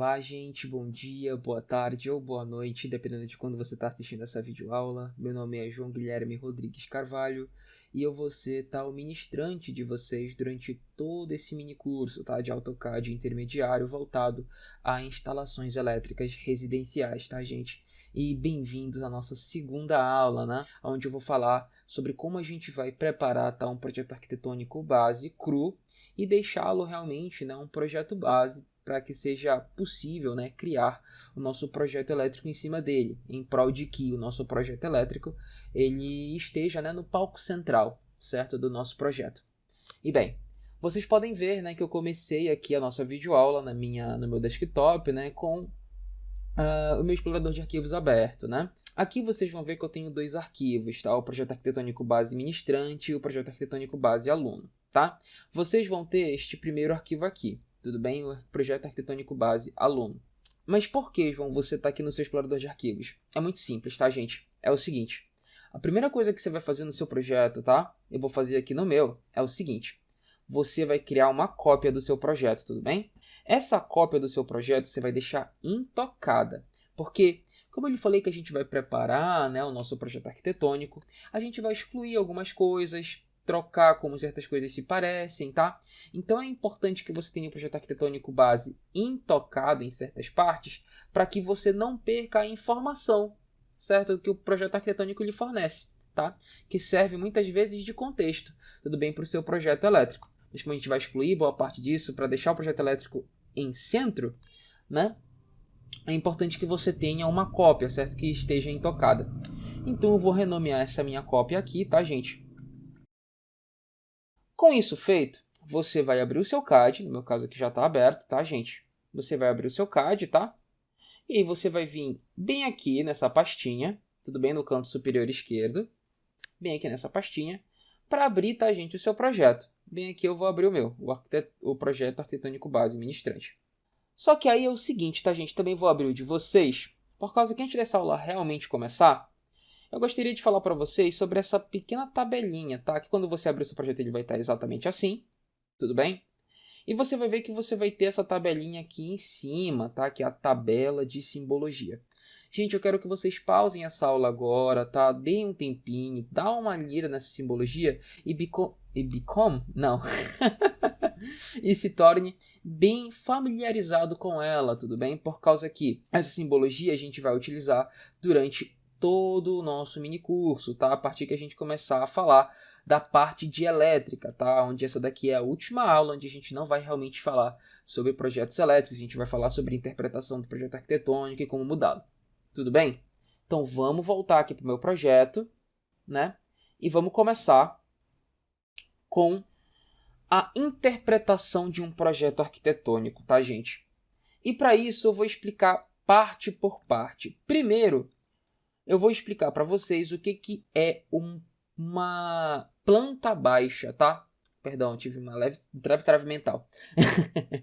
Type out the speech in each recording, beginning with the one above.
Olá, gente, bom dia, boa tarde ou boa noite, dependendo de quando você está assistindo essa videoaula. Meu nome é João Guilherme Rodrigues Carvalho e eu vou ser o ministrante de vocês durante todo esse mini curso de AutoCAD intermediário voltado a instalações elétricas residenciais, gente? E bem-vindos à nossa segunda aula, onde eu vou falar sobre como a gente vai preparar um projeto arquitetônico base cru e deixá-lo realmente um projeto base para que seja possível criar o nosso projeto elétrico em cima dele, em prol de que o nosso projeto elétrico ele esteja no palco central, certo, do nosso projeto. E bem, vocês podem ver que eu comecei aqui a nossa videoaula no meu desktop com o meu explorador de arquivos aberto. Aqui vocês vão ver que eu tenho dois arquivos, o projeto arquitetônico base ministrante e o projeto arquitetônico base aluno. Vocês vão ter este primeiro arquivo aqui, tudo bem? O projeto arquitetônico base aluno. Mas por que, João, você está aqui no seu explorador de arquivos? É muito simples, gente? É o seguinte, a primeira coisa que você vai fazer no seu projeto, eu vou fazer aqui no meu, é o seguinte, você vai criar uma cópia do seu projeto, tudo bem? Essa cópia do seu projeto você vai deixar intocada, porque como eu lhe falei que a gente vai preparar o nosso projeto arquitetônico, a gente vai excluir algumas coisas, trocar como certas coisas se parecem, Então é importante que você tenha o projeto arquitetônico base intocado em certas partes, para que você não perca a informação, certo? Que o projeto arquitetônico lhe fornece, Que serve muitas vezes de contexto, tudo bem, para o seu projeto elétrico. Mas como a gente vai excluir boa parte disso para deixar o projeto elétrico em centro, é importante que você tenha uma cópia, certo? Que esteja intocada. Então eu vou renomear essa minha cópia aqui, gente? Com isso feito, você vai abrir o seu CAD, no meu caso aqui já está aberto, gente? Você vai abrir o seu CAD, E aí você vai vir bem aqui nessa pastinha, tudo bem? No canto superior esquerdo, bem aqui nessa pastinha, para abrir, gente, o seu projeto. Bem aqui eu vou abrir o meu, o projeto arquitetônico base ministrante. Só que aí é o seguinte, gente? Também vou abrir o de vocês, por causa que antes dessa aula realmente começar, eu gostaria de falar para vocês sobre essa pequena tabelinha, Que quando você abrir o seu projeto ele vai estar exatamente assim, tudo bem? E você vai ver que você vai ter essa tabelinha aqui em cima, Que é a tabela de simbologia. Gente, eu quero que vocês pausem essa aula agora, Deem um tempinho, dá uma lida nessa simbologia e se torne bem familiarizado com ela, tudo bem? Por causa que essa simbologia a gente vai utilizar durante todo o nosso mini curso, A partir que a gente começar a falar da parte de elétrica, Onde essa daqui é a última aula, onde a gente não vai realmente falar sobre projetos elétricos, a gente vai falar sobre interpretação do projeto arquitetônico e como mudá-lo. Tudo bem? Então vamos voltar aqui para o meu projeto, E vamos começar com a interpretação de um projeto arquitetônico, gente? E para isso eu vou explicar parte por parte. Primeiro, eu vou explicar para vocês o que é uma planta baixa, Perdão, tive uma leve trave mental.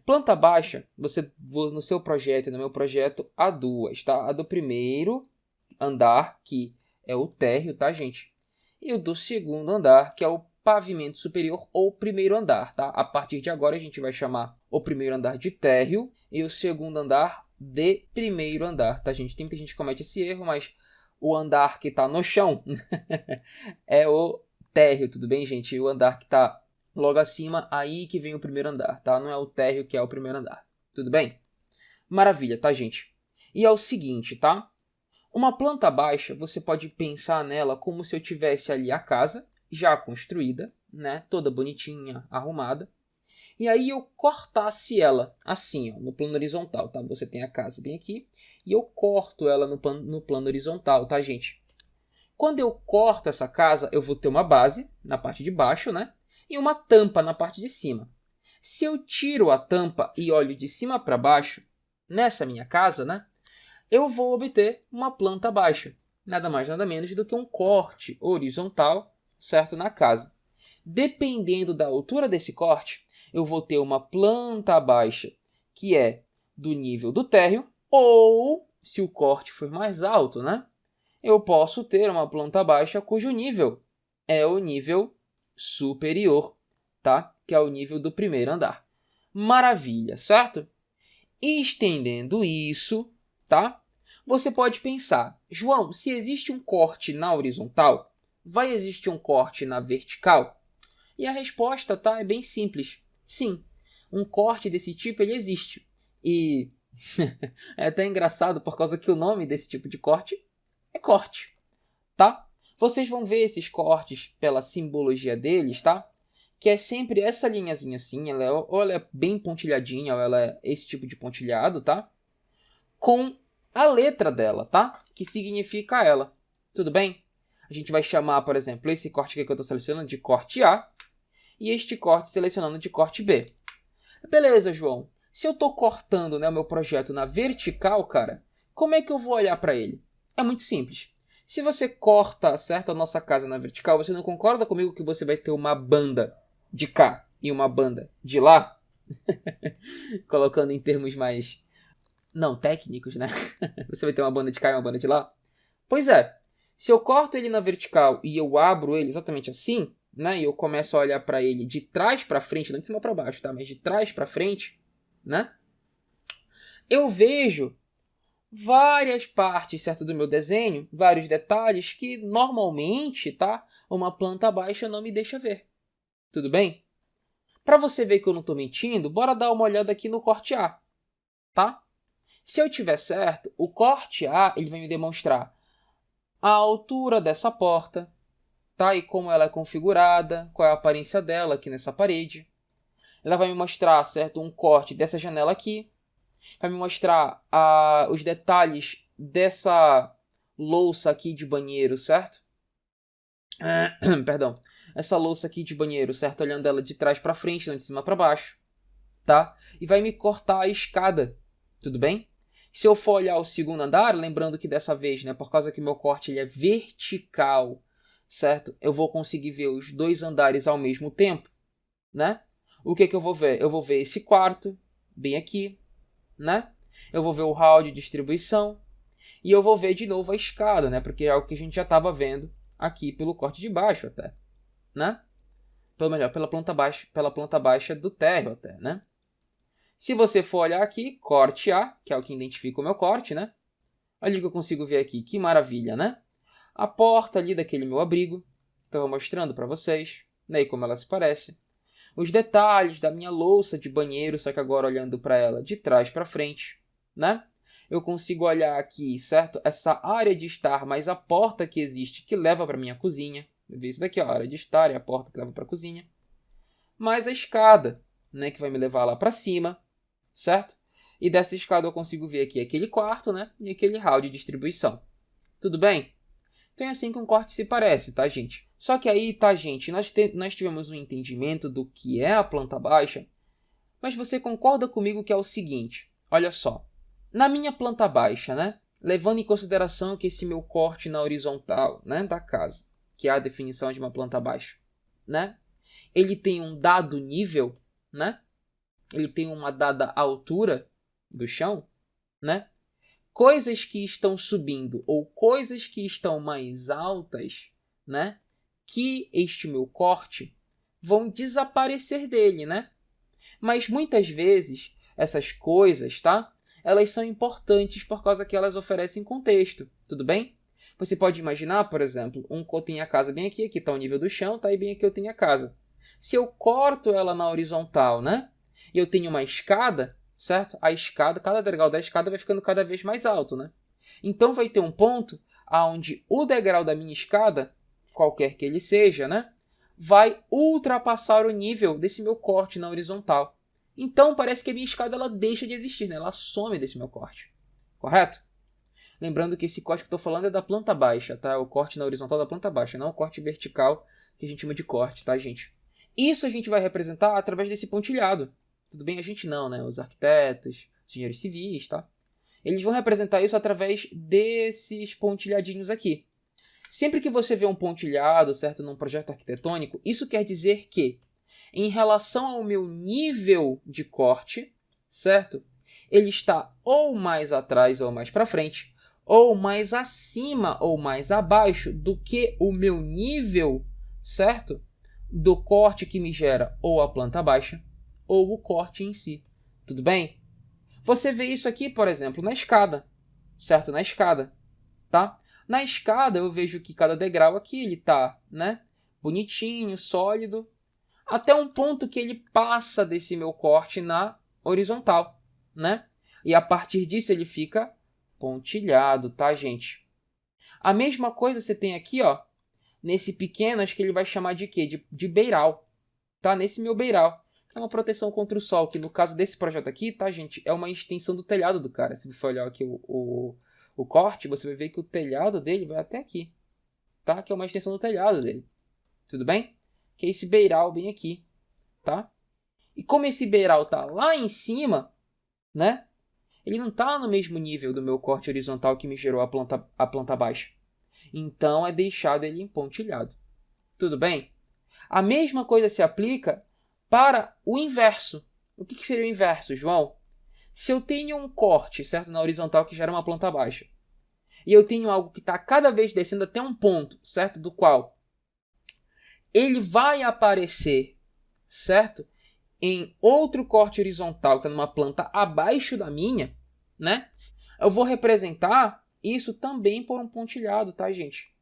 Planta baixa, você no seu projeto, no meu projeto, há duas, A do primeiro andar, que é o térreo, gente? E o do segundo andar, que é o pavimento superior ou primeiro andar, A partir de agora a gente vai chamar o primeiro andar de térreo e o segundo andar de primeiro andar, gente? Tem muita gente que comete esse erro, mas o andar que está no chão é o térreo, tudo bem, gente? E o andar que está logo acima, aí que vem o primeiro andar, Não é o térreo que é o primeiro andar, tudo bem? Maravilha, gente? E é o seguinte, Uma planta baixa, você pode pensar nela como se eu tivesse ali a casa, já construída, Toda bonitinha, arrumada. E aí eu cortasse ela assim, no plano horizontal, Você tem a casa bem aqui e eu corto ela no plano horizontal, gente? Quando eu corto essa casa, eu vou ter uma base na parte de baixo, E uma tampa na parte de cima. Se eu tiro a tampa e olho de cima para baixo, nessa minha casa, eu vou obter uma planta baixa. Nada mais, nada menos do que um corte horizontal, certo, na casa. Dependendo da altura desse corte, eu vou ter uma planta baixa que é do nível do térreo, ou, se o corte for mais alto, eu posso ter uma planta baixa cujo nível é o nível superior, Que é o nível do primeiro andar. Maravilha, certo? Estendendo isso, tá? Você pode pensar, João, se existe um corte na horizontal, vai existir um corte na vertical? E a resposta, tá, é bem simples. Sim, um corte desse tipo ele existe. E é até engraçado por causa que o nome desse tipo de corte é corte, tá? Vocês vão ver esses cortes pela simbologia deles, tá? Que é sempre essa linhazinha assim, ou ela é bem pontilhadinha, ou ela é esse tipo de pontilhado, tá? Com a letra dela, tá? Que significa ela. Tudo bem? A gente vai chamar, por exemplo, esse corte aqui que eu estou selecionando de corte A e este corte selecionando de corte B. Beleza, João. Se eu estou cortando, né, o meu projeto na vertical, cara, como é que eu vou olhar para ele? É muito simples. Se você corta, certo, a nossa casa na vertical, você não concorda comigo que você vai ter uma banda de cá e uma banda de lá? Colocando em termos mais, não técnicos, né? Você vai ter uma banda de cá e uma banda de lá? Pois é. Se eu corto ele na vertical e eu abro ele exatamente assim, né? E eu começo a olhar para ele de trás para frente, não de cima para baixo, tá? Mas de trás para frente, né? Eu vejo várias partes, certo, do meu desenho, vários detalhes que normalmente, tá? Uma planta baixa não me deixa ver. Tudo bem? Para você ver que eu não estou mentindo, bora dar uma olhada aqui no corte A, tá? Se eu tiver certo, o corte A ele vai me demonstrar a altura dessa porta, tá? E como ela é configurada, qual é a aparência dela aqui nessa parede. Ela vai me mostrar, certo, um corte dessa janela aqui. Vai me mostrar os detalhes dessa louça aqui de banheiro, certo? Perdão. Essa louça aqui de banheiro, certo? Olhando ela de trás para frente, não de cima para baixo, tá? E vai me cortar a escada, tudo bem? Se eu for olhar o segundo andar, lembrando que dessa vez, né, por causa que meu corte ele é vertical, certo? Eu vou conseguir ver os dois andares ao mesmo tempo, né? O que eu vou ver? Eu vou ver esse quarto, bem aqui, né? Eu vou ver o hall de distribuição e eu vou ver de novo a escada, né? Porque é algo que a gente já estava vendo aqui pelo corte de baixo até, né? Pelo melhor, pela planta baixa do térreo até, né? Se você for olhar aqui, corte A, que é o que identifica o meu corte, né? Olha o que eu consigo ver aqui, que maravilha, né? A porta ali daquele meu abrigo, estou mostrando para vocês, né? E como ela se parece. Os detalhes da minha louça de banheiro, só que agora olhando para ela de trás para frente, né? Eu consigo olhar aqui, certo? Essa área de estar, mais a porta que existe que leva para minha cozinha. Eu vi isso daqui, ó, a área de estar e a porta que leva para a cozinha. Mais a escada, né? Que vai me levar lá para cima, certo? E dessa escada eu consigo ver aqui aquele quarto, né? E aquele hall de distribuição. Tudo bem? Então é assim que um corte se parece, tá, gente? Só que aí, tá, gente, nós tivemos um entendimento do que é a planta baixa, mas você concorda comigo que é o seguinte, olha só, na minha planta baixa, né, levando em consideração que esse meu corte na horizontal, né, da casa, que é a definição de uma planta baixa, né, ele tem um dado nível, né, ele tem uma dada altura do chão, né, coisas que estão subindo ou coisas que estão mais altas, né, que este meu corte vão desaparecer dele, né? Mas muitas vezes essas coisas, tá? Elas são importantes por causa que elas oferecem contexto, tudo bem? Você pode imaginar, por exemplo, eu tenho a casa bem aqui está o nível do chão, tá? E bem aqui eu tenho a casa. Se eu corto ela na horizontal, né? E eu tenho uma escada, certo? A escada, cada degrau da escada vai ficando cada vez mais alto, né? Então vai ter um ponto onde o degrau da minha escada, qualquer que ele seja, né, vai ultrapassar o nível desse meu corte na horizontal. Então parece que a minha escada ela deixa de existir, né? Ela some desse meu corte. Correto? Lembrando que esse corte que eu estou falando é da planta baixa, tá? O corte na horizontal da planta baixa, não o corte vertical que a gente chama de corte, tá, gente? Isso a gente vai representar através desse pontilhado. Tudo bem? A gente não, né? Os arquitetos, os engenheiros civis, tá? Eles vão representar isso através desses pontilhadinhos aqui. Sempre que você vê um pontilhado, certo, num projeto arquitetônico, isso quer dizer que, em relação ao meu nível de corte, certo, ele está ou mais atrás ou mais para frente, ou mais acima ou mais abaixo do que o meu nível, certo, do corte que me gera ou a planta baixa ou o corte em si. Tudo bem? Você vê isso aqui, por exemplo, na escada, certo? Na escada, tá? Na escada eu vejo que cada degrau aqui ele tá, né? Bonitinho, sólido, até um ponto que ele passa desse meu corte na horizontal, né? E a partir disso ele fica pontilhado, tá, gente? A mesma coisa você tem aqui, ó, nesse pequeno, acho que ele vai chamar de quê? De beiral, tá? Nesse meu beiral. É uma proteção contra o sol, que no caso desse projeto aqui, tá, gente? É uma extensão do telhado do cara. Se você for olhar aqui o corte, você vai ver que o telhado dele vai até aqui, tá? Que é uma extensão do telhado dele. Tudo bem? Que é esse beiral bem aqui, tá? E como esse beiral tá lá em cima, né? Ele não tá no mesmo nível do meu corte horizontal que me gerou a planta baixa. Então é deixado ele empontilhado. Tudo bem? A mesma coisa se aplica para o inverso. O que seria o inverso, João? Se eu tenho um corte, certo, na horizontal que gera uma planta baixa, e eu tenho algo que está cada vez descendo até um ponto, certo, do qual ele vai aparecer, certo, em outro corte horizontal que está numa planta abaixo da minha, né? Eu vou representar isso também por um pontilhado, tá, gente?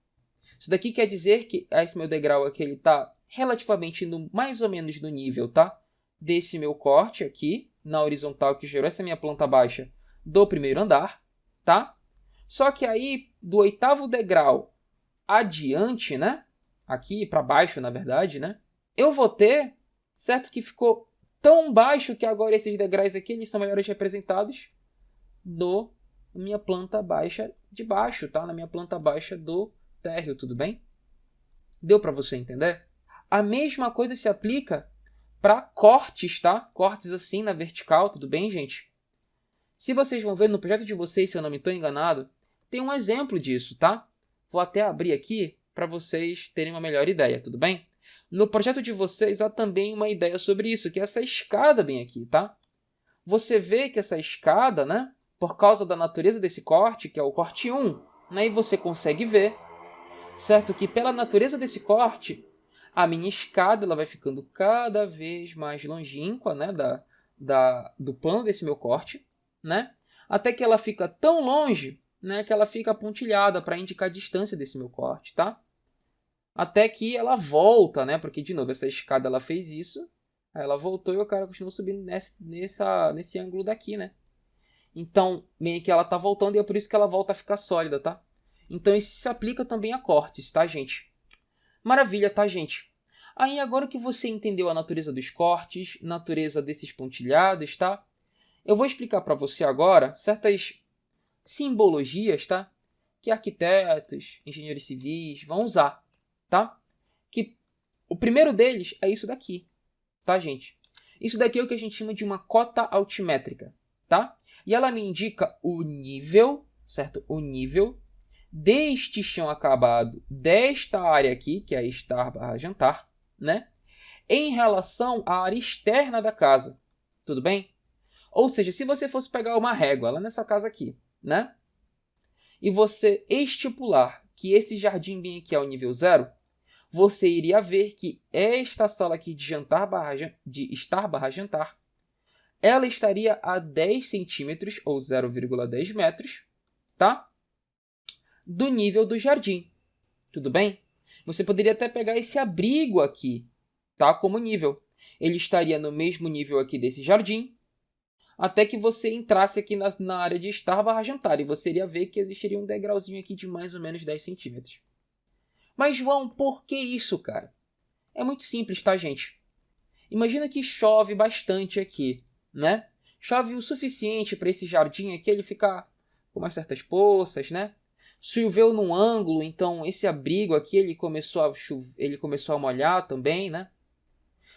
Isso daqui quer dizer que esse meu degrau aqui ele está relativamente mais ou menos no nível, tá? Desse meu corte aqui, na horizontal que gerou essa minha planta baixa do primeiro andar, tá? Só que aí, do oitavo degrau adiante, né? Aqui para baixo, na verdade, né? Eu vou ter, certo, que ficou tão baixo que agora esses degraus aqui eles são melhores representados na minha planta baixa de baixo, tá? Na minha planta baixa do térreo, tudo bem? Deu para você entender? A mesma coisa se aplica para cortes, tá? Cortes assim na vertical, tudo bem, gente? Se vocês vão ver no projeto de vocês, se eu não me estou enganado, tem um exemplo disso, tá? Vou até abrir aqui para vocês terem uma melhor ideia, tudo bem? No projeto de vocês há também uma ideia sobre isso, que é essa escada bem aqui, tá? Você vê que essa escada, né? Por causa da natureza desse corte, que é o corte 1, aí você consegue ver, certo? Que pela natureza desse corte, a minha escada ela vai ficando cada vez mais longínqua, né? Do plano desse meu corte, né? Até que ela fica tão longe, né? Que ela fica pontilhada para indicar a distância desse meu corte, tá? Até que ela volta, né? Porque, de novo, essa escada ela fez isso. Aí ela voltou e o cara continuou subindo nesse ângulo daqui, né? Então, meio que ela tá voltando e é por isso que ela volta a ficar sólida, tá? Então, isso se aplica também a cortes, tá, gente? Maravilha, tá, gente? Aí, agora que você entendeu a natureza dos cortes, natureza desses pontilhados, tá? Eu vou explicar para você agora certas simbologias, tá? Que arquitetos, engenheiros civis vão usar, tá? Que o primeiro deles é isso daqui, tá, gente? Isso daqui é o que a gente chama de uma cota altimétrica, tá? E ela me indica o nível, certo? O nível deste chão acabado, desta área aqui, que é a estar/jantar, né? Em relação à área externa da casa, tudo bem? Ou seja, se você fosse pegar uma régua lá nessa casa aqui, né? E você estipular que esse jardim bem aqui é o nível 0, você iria ver que esta sala aqui de estar/jantar, ela estaria a 10 centímetros, ou 0,10 metros, tá? Do nível do jardim. Tudo bem? Você poderia até pegar esse abrigo aqui, tá? Como nível. Ele estaria no mesmo nível aqui desse jardim, até que você entrasse aqui na área de estar/jantar, e você iria ver que existiria um degrauzinho aqui de mais ou menos 10 centímetros. Mas, João, por que isso, cara? É muito simples, tá, gente? Imagina que chove bastante aqui, né? Chove o suficiente para esse jardim aqui ele ficar com umas certas poças, né? Choveu num ângulo, então esse abrigo aqui ele começou a molhar também, né?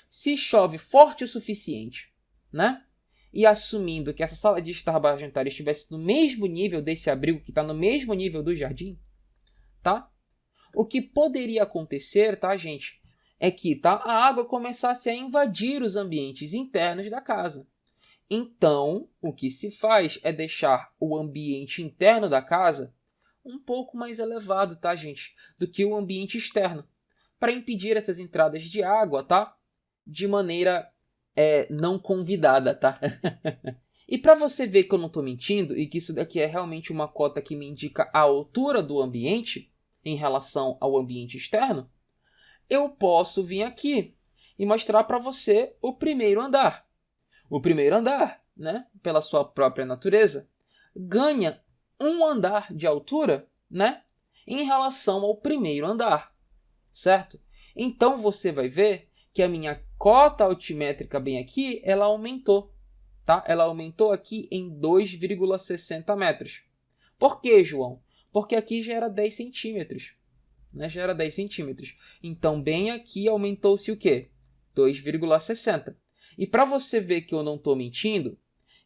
Se chove forte o suficiente, né? E assumindo que essa sala de estar/jantar estivesse no mesmo nível desse abrigo que está no mesmo nível do jardim, tá? O que poderia acontecer, tá, gente, é que tá, a água começasse a invadir os ambientes internos da casa. Então, o que se faz é deixar o ambiente interno da casa um pouco mais elevado, tá, gente, do que o ambiente externo, para impedir essas entradas de água, tá, de maneira não convidada, tá? E para você ver que eu não estou mentindo e que isso daqui é realmente uma cota que me indica a altura do ambiente em relação ao ambiente externo, eu posso vir aqui e mostrar para você o primeiro andar. O primeiro andar, né, pela sua própria natureza, ganha um andar de altura, né, em relação ao primeiro andar, certo? Então você vai ver que a minha cota altimétrica bem aqui, ela aumentou, tá? Ela aumentou aqui em 2,60 metros. Por quê, João? Porque aqui já era 10 centímetros, né? Já era 10 centímetros. Então, bem aqui aumentou-se o quê? 2,60. E para você ver que eu não estou mentindo,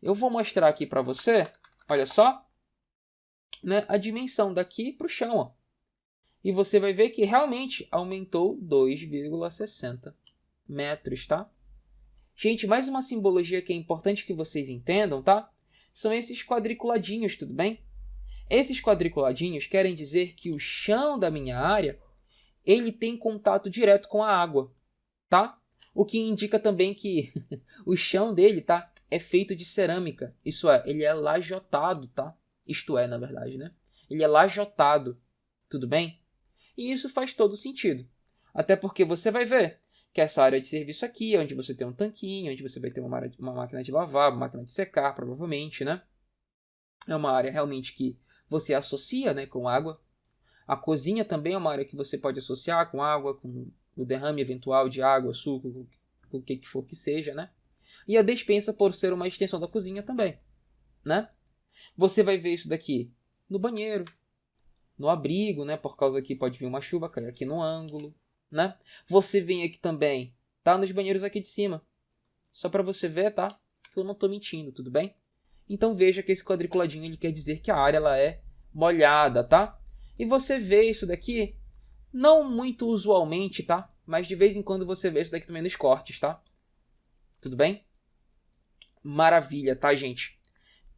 eu vou mostrar aqui para você, olha só, né, a dimensão daqui para o chão, ó. E você vai ver que realmente aumentou 2,60 metros, tá? Gente, mais uma simbologia que é importante que vocês entendam, tá? São esses quadriculadinhos, tudo bem? Esses quadriculadinhos querem dizer que o chão da minha área, ele tem contato direto com a água, tá? O que indica também que o chão dele, tá, é feito de cerâmica. Isso é, ele é lajotado, tá? Isto é, na verdade, né? Ele é lajotado, tudo bem? E isso faz todo sentido. Até porque você vai ver que essa área de serviço aqui é onde você tem um tanquinho, onde você vai ter uma máquina de lavar, uma máquina de secar, provavelmente, né? É uma área realmente que você associa, né, com água. A cozinha também é uma área que você pode associar com água, com o derrame eventual de água, suco, com o que for que seja, né? E a despensa por ser uma extensão da cozinha também, né? Você vai ver isso daqui no banheiro, no abrigo, né? Por causa que pode vir uma chuva, cair aqui no ângulo, né? Você vem aqui também, tá? Nos banheiros aqui de cima. Só para você ver, tá? Que eu não tô mentindo, tudo bem? Então veja que esse quadriculadinho ele quer dizer que a área ela é molhada, tá? E você vê isso daqui não muito usualmente, tá? Mas de vez em quando você vê isso daqui também nos cortes, tá? Tudo bem? Maravilha, tá, gente?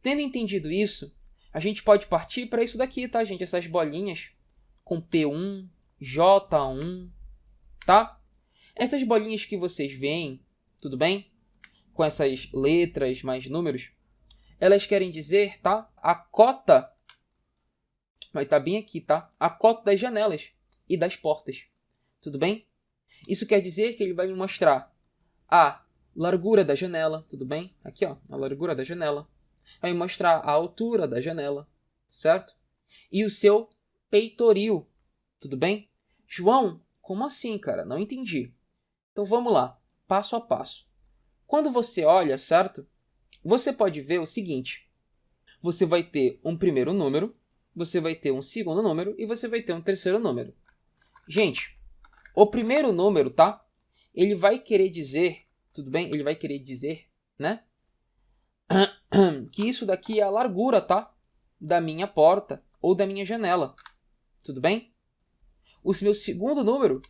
Tendo entendido isso, a gente pode partir para isso daqui, tá, gente? Essas bolinhas com P1, J1, tá? Essas bolinhas que vocês veem, tudo bem? Com essas letras mais números, elas querem dizer, tá? A cota vai estar bem aqui, tá? A cota das janelas e das portas, tudo bem? Isso quer dizer que ele vai me mostrar a largura da janela, tudo bem? Aqui, ó, a largura da janela. Vai me mostrar a altura da janela, certo? E o seu peitoril, tudo bem? João, como assim, cara? Não entendi. Então vamos lá, passo a passo. Quando você olha, certo? Você pode ver o seguinte. Você vai ter um primeiro número, você vai ter um segundo número e você vai ter um terceiro número. Gente, o primeiro número, tá? Ele vai querer dizer, tudo bem? Ele vai querer dizer, né? Que isso daqui é a largura, tá? Da minha porta ou da minha janela. Tudo bem? O meu segundo número,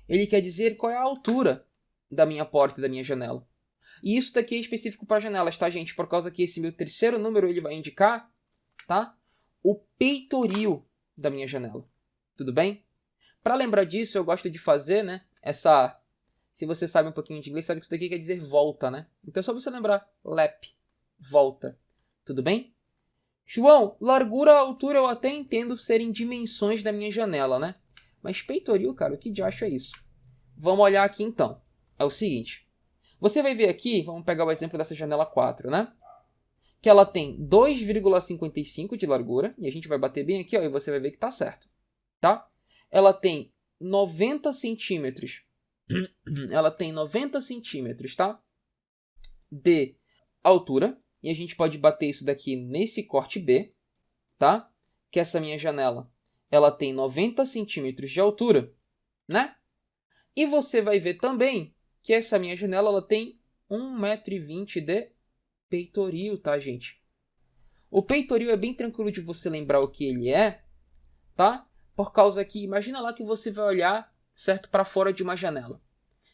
ele quer dizer qual é a altura da minha porta e da minha janela. E isso daqui é específico para janelas, tá, gente? Por causa que esse meu terceiro número, ele vai indicar, tá? O peitoril da minha janela. Tudo bem? Para lembrar disso, eu gosto de fazer, né? Essa... Se você sabe um pouquinho de inglês, sabe que isso daqui quer dizer volta, né? Então é só você lembrar. Lap. Volta. Tudo bem? João, largura, altura eu até entendo serem dimensões da minha janela, né? Mas peitoril, cara, o que diacho é isso? Vamos olhar aqui então. É o seguinte. Você vai ver aqui, vamos pegar o exemplo dessa janela 4, né? Que ela tem 2,55 de largura. E a gente vai bater bem aqui, ó, e você vai ver que tá certo. Tá? Ela tem 90 centímetros. Ela tem 90 centímetros, tá? De altura. E a gente pode bater isso daqui nesse corte B, tá? Que essa minha janela, ela tem 90 centímetros de altura, né? E você vai ver também que essa minha janela, ela tem 1,20 m de peitoril, tá, gente? O peitoril é bem tranquilo de você lembrar o que ele é, tá? Por causa que, imagina lá que você vai olhar, certo, para fora de uma janela.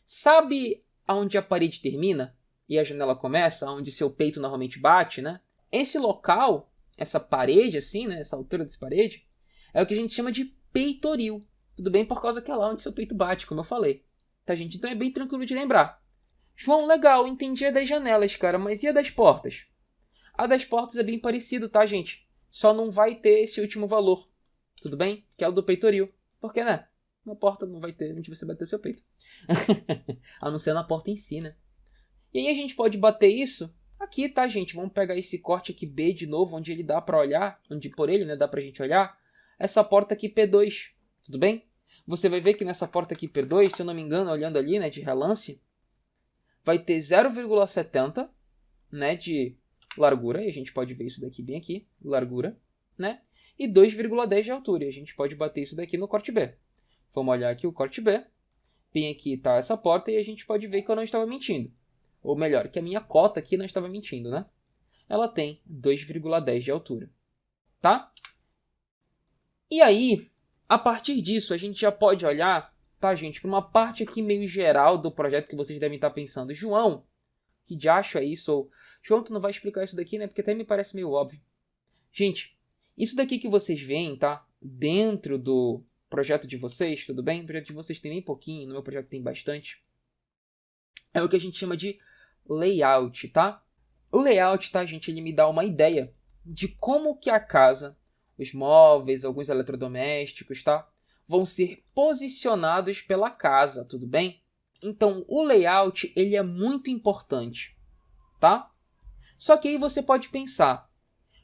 Sabe aonde a parede termina? E a janela começa, onde seu peito normalmente bate, né? Esse local, essa parede assim, né? Essa altura dessa parede, é o que a gente chama de peitoril. Tudo bem? Por causa que é lá onde seu peito bate, como eu falei. Tá, gente? Então é bem tranquilo de lembrar. João, legal, entendi a das janelas, cara, mas e a das portas? A das portas é bem parecido, tá, gente? Só não vai ter esse último valor, tudo bem? Que é o do peitoril. Porque, né? Uma porta não vai ter onde você bater seu peito. A não ser na porta em si, né? E aí a gente pode bater isso aqui, tá, gente? Vamos pegar esse corte aqui B de novo, onde ele dá pra olhar, onde por ele, né, dá pra gente olhar. Essa porta aqui P2, tudo bem? Você vai ver que nessa porta aqui P2, se eu não me engano, olhando ali, né, de relance, vai ter 0,70, né, de largura, e a gente pode ver isso daqui bem aqui, largura, né? E 2,10 de altura, e a gente pode bater isso daqui no corte B. Vamos olhar aqui o corte B, bem aqui tá essa porta, e a gente pode ver que eu não estava mentindo. Ou melhor, que a minha cota aqui não estava mentindo, né? Ela tem 2,10 de altura, tá? E aí, a partir disso, a gente já pode olhar, tá, gente, para uma parte aqui meio geral do projeto que vocês devem estar pensando. João, que diacho é isso? Ou, João, tu não vai explicar isso daqui, né? Porque até me parece meio óbvio. Gente, isso daqui que vocês veem, tá? Dentro do projeto de vocês, tudo bem? O projeto de vocês tem nem pouquinho, no meu projeto tem bastante. É o que a gente chama de layout, tá? O layout, tá, gente, ele me dá uma ideia de como que a casa, os móveis, alguns eletrodomésticos, tá? Vão ser posicionados pela casa, tudo bem? Então, o layout, ele é muito importante, tá? Só que aí você pode pensar,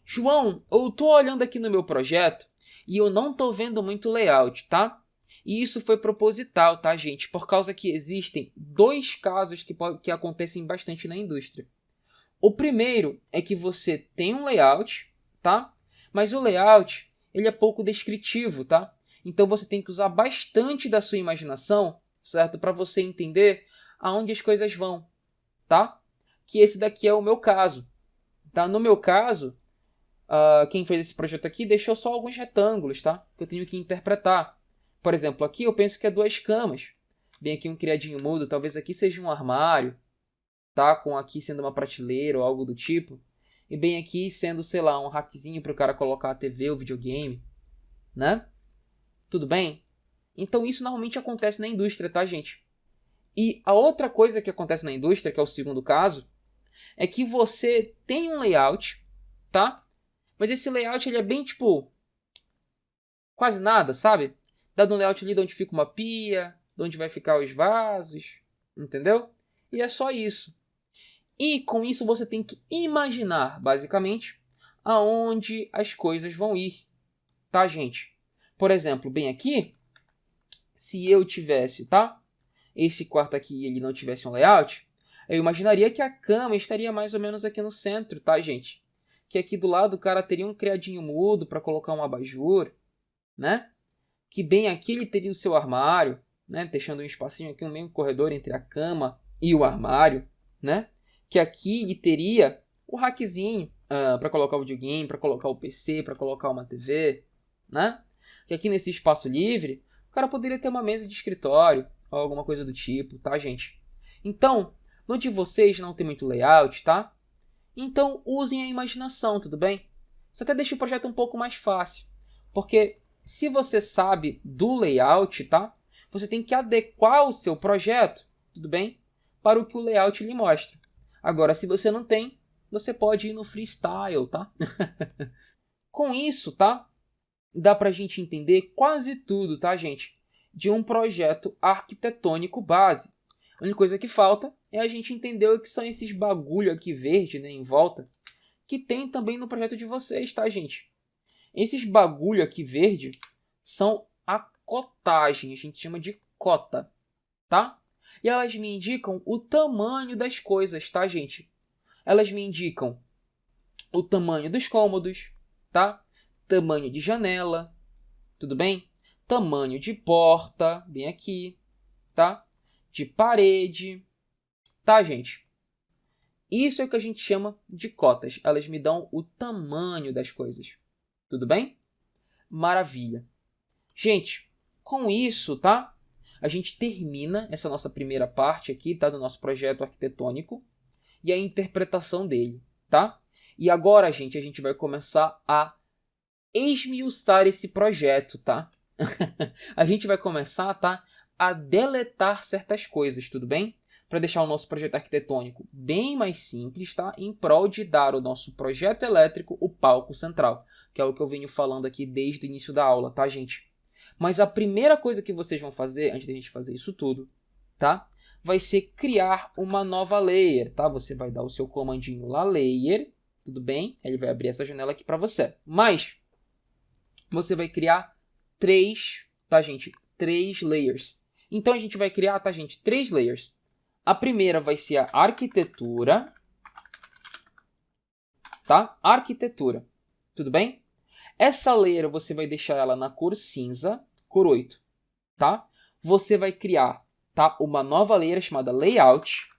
João, eu tô olhando aqui no meu projeto e eu não tô vendo muito layout, tá? E isso foi proposital, tá, gente? Por causa que existem dois casos que acontecem bastante na indústria. O primeiro é que você tem um layout, tá? Mas o layout, ele é pouco descritivo, tá? Então você tem que usar bastante da sua imaginação, certo? Para você entender aonde as coisas vão, tá? Que esse daqui é o meu caso, tá? No meu caso, quem fez esse projeto aqui deixou só alguns retângulos, tá? Que eu tenho que interpretar. Por exemplo, aqui eu penso que é 2 camas. Bem aqui um criadinho mudo, talvez aqui seja um armário, tá? Com aqui sendo uma prateleira ou algo do tipo. E bem aqui sendo, sei lá, um rackzinho para o cara colocar a TV ou videogame, né? Tudo bem? Então isso normalmente acontece na indústria, tá, gente? E a outra coisa que acontece na indústria, que é o segundo caso, é que você tem um layout, tá? Mas esse layout ele é bem tipo quase nada, sabe? Dado um layout ali de onde fica uma pia, de onde vai ficar os vasos, entendeu? E é só isso. E com isso você tem que imaginar, basicamente, aonde as coisas vão ir, tá, gente? Por exemplo, bem aqui, se eu tivesse, tá? Esse quarto aqui e ele não tivesse um layout, eu imaginaria que a cama estaria mais ou menos aqui no centro, tá, gente? Que aqui do lado o cara teria um criadinho mudo para colocar um abajur, né? Que bem aqui ele teria o seu armário, né? Deixando um espacinho aqui, um meio corredor entre a cama e o armário, né? Que aqui ele teria o rackzinho para colocar o videogame, para colocar o PC, para colocar uma TV, né? Que aqui nesse espaço livre, o cara poderia ter uma mesa de escritório ou alguma coisa do tipo, tá, gente? Então, no de vocês não tem muito layout, tá? Então, usem a imaginação, tudo bem? Isso até deixa o projeto um pouco mais fácil, porque se você sabe do layout, tá? Você tem que adequar o seu projeto, tudo bem? Para o que o layout lhe mostra. Agora, se você não tem, você pode ir no freestyle, tá? Com isso, tá? Dá pra gente entender quase tudo, tá, gente? De um projeto arquitetônico base. A única coisa que falta é a gente entender o que são esses bagulho aqui verde, né, em volta, que tem também no projeto de vocês, tá, gente? Esses bagulho aqui verde são a cotagem, a gente chama de cota, tá? E elas me indicam o tamanho das coisas, tá, gente? Elas me indicam o tamanho dos cômodos, tá? Tamanho de janela, tudo bem? Tamanho de porta, bem aqui, tá? De parede, tá, gente? Isso é o que a gente chama de cotas. Elas me dão o tamanho das coisas, tudo bem? Maravilha. Gente, com isso, tá? A gente termina essa nossa primeira parte aqui, tá? Do nosso projeto arquitetônico e a interpretação dele, tá? E agora, gente, a gente vai começar a esmiuçar esse projeto, tá? A gente vai começar, tá? A deletar certas coisas, tudo bem? para deixar o nosso projeto arquitetônico bem mais simples, tá? Em prol de dar ao nosso projeto elétrico o palco central, que é o que eu venho falando aqui desde o início da aula, tá, gente? Mas a primeira coisa que vocês vão fazer, antes da gente fazer isso tudo, tá? Vai ser criar uma nova layer, tá? Você vai dar o seu comandinho lá, layer, tudo bem? Ele vai abrir essa janela aqui para você. Mas você vai criar 3, tá, gente? 3 layers. Então a gente vai criar, tá, gente? 3 layers. A primeira vai ser a arquitetura, tá? Arquitetura, tudo bem? Essa layer você vai deixar ela na cor cinza, cor 8, tá? Você vai criar, tá, uma nova layer chamada layout,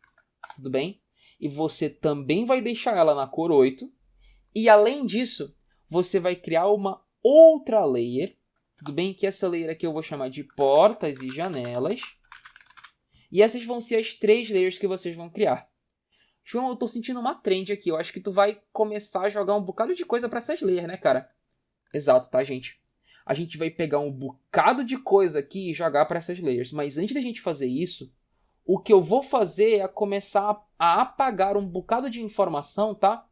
tudo bem? E você também vai deixar ela na cor 8. E além disso, você vai criar uma outra layer, tudo bem? Que essa layer aqui eu vou chamar de portas e janelas. E essas vão ser as 3 layers que vocês vão criar. João, eu tô sentindo uma trend aqui. Eu acho que tu vai começar a jogar um bocado de coisa para essas layers, né, cara? Exato, tá, gente? A gente vai pegar um bocado de coisa aqui e jogar para essas layers. Mas antes da gente fazer isso, o que eu vou fazer é começar a apagar um bocado de informação, tá?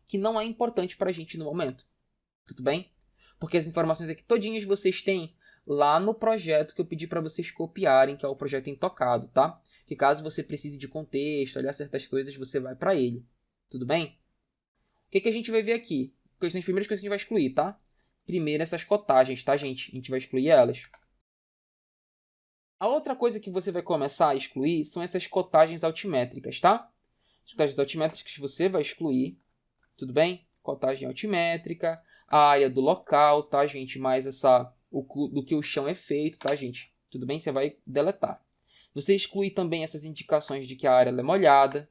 Que não é importante pra gente no momento. Tudo bem? Porque as informações aqui todinhas vocês têm lá no projeto que eu pedi para vocês copiarem, que é o projeto Intocado, tá? Que caso você precise de contexto, olhar certas coisas, você vai para ele. Tudo bem? O que a gente vai ver aqui? Quais são as primeiras coisas que a gente vai excluir, tá? Primeiro, essas cotagens, tá, gente? A gente vai excluir elas. A outra coisa que você vai começar a excluir são essas cotagens altimétricas, tá? As cotagens altimétricas você vai excluir, tudo bem? Cotagem altimétrica, a área do local, tá, gente? Mais do que o chão é feito, tá, gente? Tudo bem? Você vai deletar. Você exclui também essas indicações de que a área é molhada,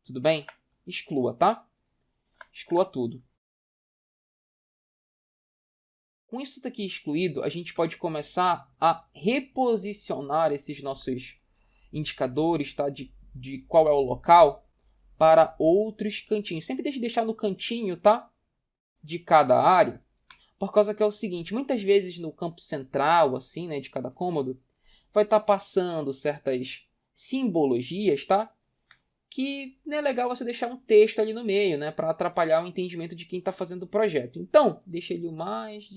tudo bem? Exclua, tá? Exclua tudo. Com isso tudo aqui excluído, a gente pode começar a reposicionar esses nossos indicadores, tá? De qual é o local para outros cantinhos. Sempre deixar no cantinho, tá? De cada área. Por causa que é o seguinte, muitas vezes no campo central, assim, né? De cada cômodo, vai estar passando certas simbologias, tá? Que não é legal você deixar um texto ali no meio, né? Para atrapalhar o entendimento de quem está fazendo o projeto. Então, deixa ele o mais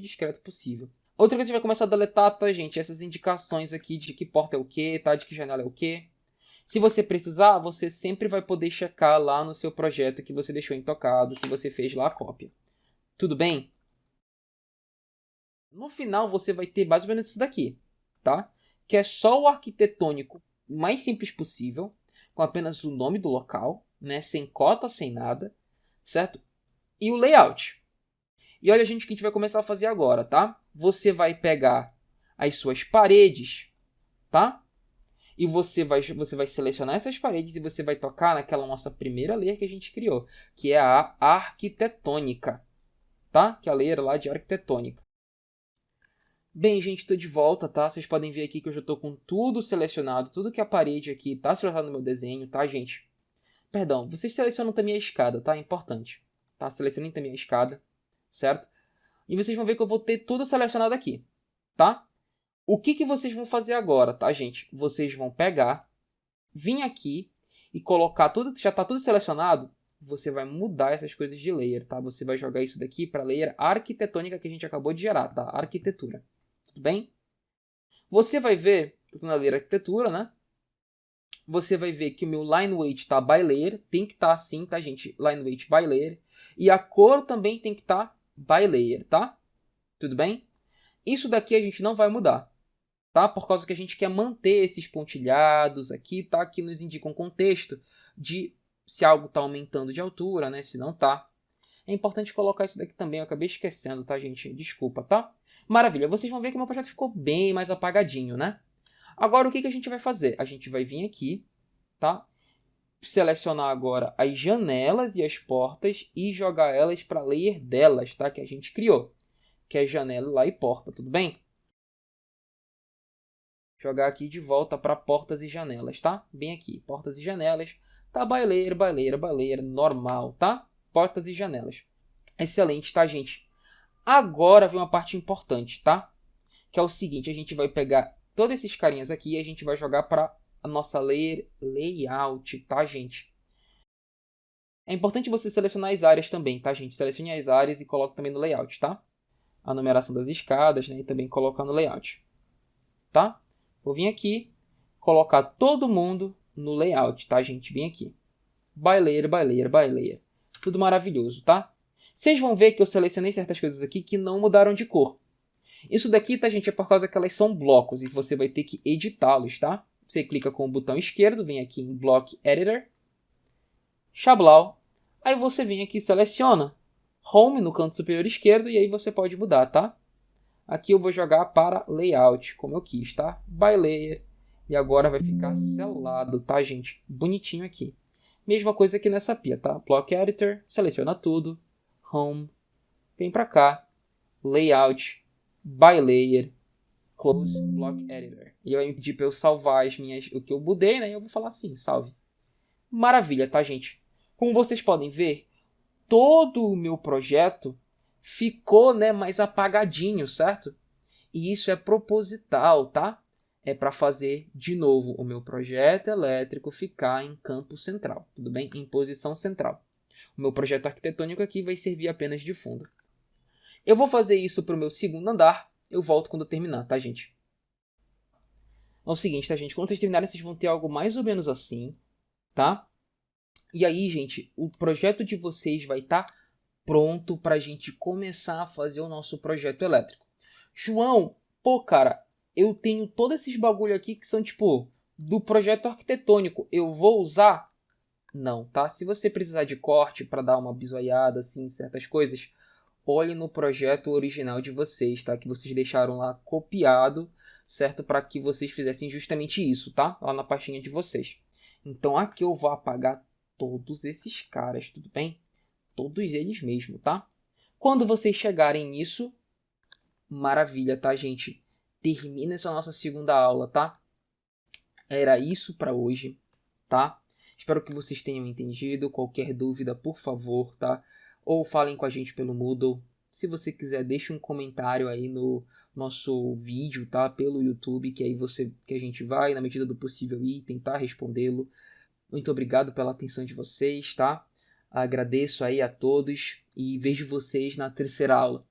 discreto possível. Outra coisa que a gente vai começar a deletar, tá, gente? Essas indicações aqui de que porta é o quê, tá? De que janela é o quê. Se você precisar, você sempre vai poder checar lá no seu projeto que você deixou intocado, que você fez lá a cópia. Tudo bem? No final, você vai ter mais ou menos isso daqui, tá? Que é só o arquitetônico mais simples possível, com apenas o nome do local, né? Sem cota, sem nada, certo? E o layout. E olha, gente, o que a gente vai começar a fazer agora, tá? Você vai pegar as suas paredes, tá? E você vai selecionar essas paredes e você vai tocar naquela nossa primeira layer que a gente criou, que é a arquitetônica, tá? Que é a layer lá de arquitetônica. Bem, gente, estou de volta, tá? Vocês podem ver aqui que eu já estou com tudo selecionado, tudo que é a parede aqui tá selecionado no meu desenho, tá, gente? Perdão, vocês selecionam também a escada, tá? É importante, tá? Selecionem também a escada, certo? E vocês vão ver que eu vou ter tudo selecionado aqui, tá? O que vocês vão fazer agora, tá, gente? Vocês vão pegar, vir aqui e colocar tudo, já tá tudo selecionado, você vai mudar essas coisas de layer, tá? Você vai jogar isso daqui para a layer arquitetônica que a gente acabou de gerar, tá? Arquitetura. Tudo bem? Você vai ver, eu estou na layer arquitetura, né? Você vai ver que o meu line weight está by layer, tem que estar assim, tá, gente? Line weight by layer. E a cor também tem que estar by layer, tá? Tudo bem? Isso daqui a gente não vai mudar, tá? Por causa que a gente quer manter esses pontilhados aqui, tá? Que nos indicam um contexto de se algo está aumentando de altura, né? Se não tá. É importante colocar isso daqui também, eu acabei esquecendo, tá, gente? Desculpa, tá? Maravilha, vocês vão ver que o meu projeto ficou bem mais apagadinho, né? Agora, o que a gente vai fazer? A gente vai vir aqui, tá? Selecionar agora as janelas e as portas e jogar elas para a layer delas, tá? Que a gente criou, que é janela lá e porta, tudo bem? Jogar aqui de volta para portas e janelas, tá? Bem aqui, portas e janelas. Tá by layer, normal, tá? Portas e janelas. Excelente, tá, gente? Agora vem uma parte importante, tá? Que é o seguinte, a gente vai pegar todos esses carinhas aqui e a gente vai jogar para a nossa layer layout, tá, gente? É importante você selecionar as áreas também, tá, gente? Selecione as áreas e coloque também no layout, tá? A numeração das escadas, né? E também colocar no layout, tá? Vou vir aqui, colocar todo mundo no layout, tá, gente? Bem aqui. By layer, by layer, by layer. Tudo maravilhoso, tá? Vocês vão ver que eu selecionei certas coisas aqui que não mudaram de cor. Isso daqui, tá, gente, é por causa que elas são blocos e você vai ter que editá-los, tá? Você clica com o botão esquerdo, vem aqui em Block Editor, Xablau, aí você vem aqui e seleciona Home no canto superior esquerdo e aí você pode mudar, tá? Aqui eu vou jogar para Layout, como eu quis, tá? By Layer, e agora vai ficar selado, tá, gente? Bonitinho aqui. Mesma coisa aqui nessa pia, tá? Block Editor, seleciona tudo, Home, vem pra cá, Layout, By Layer, Close Block Editor. E vai me pedir para eu salvar o que eu mudei, né? E eu vou falar assim, salve. Maravilha, tá, gente? Como vocês podem ver, todo o meu projeto ficou, né, mais apagadinho, certo? E isso é proposital, tá? É para fazer, de novo, o meu projeto elétrico ficar em campo central, tudo bem? Em posição central. O meu projeto arquitetônico aqui vai servir apenas de fundo. Eu vou fazer isso para o meu segundo andar. Eu volto quando eu terminar, tá, gente? É o seguinte, tá, gente? Quando vocês terminarem, vocês vão ter algo mais ou menos assim, tá? E aí, gente, o projeto de vocês vai estar pronto para a gente começar a fazer o nosso projeto elétrico. João, pô, cara, eu tenho todos esses bagulho aqui que são, tipo, do projeto arquitetônico. Eu vou usar? Não, tá? Se você precisar de corte para dar uma bisoiada, assim, certas coisas, olhe no projeto original de vocês, tá? Que vocês deixaram lá copiado, certo? Para que vocês fizessem justamente isso, tá? Lá na pastinha de vocês. Então aqui eu vou apagar todos esses caras, tudo bem? Todos eles mesmo, tá? Quando vocês chegarem nisso, maravilha, tá, gente? Termina essa nossa segunda aula, tá? Era isso para hoje, tá? Espero que vocês tenham entendido. Qualquer dúvida, por favor, tá? Ou falem com a gente pelo Moodle. Se você quiser, deixe um comentário aí no nosso vídeo, tá? Pelo YouTube, que aí que a gente vai, na medida do possível, ir tentar respondê-lo. Muito obrigado pela atenção de vocês, tá? Agradeço aí a todos e vejo vocês na terceira aula.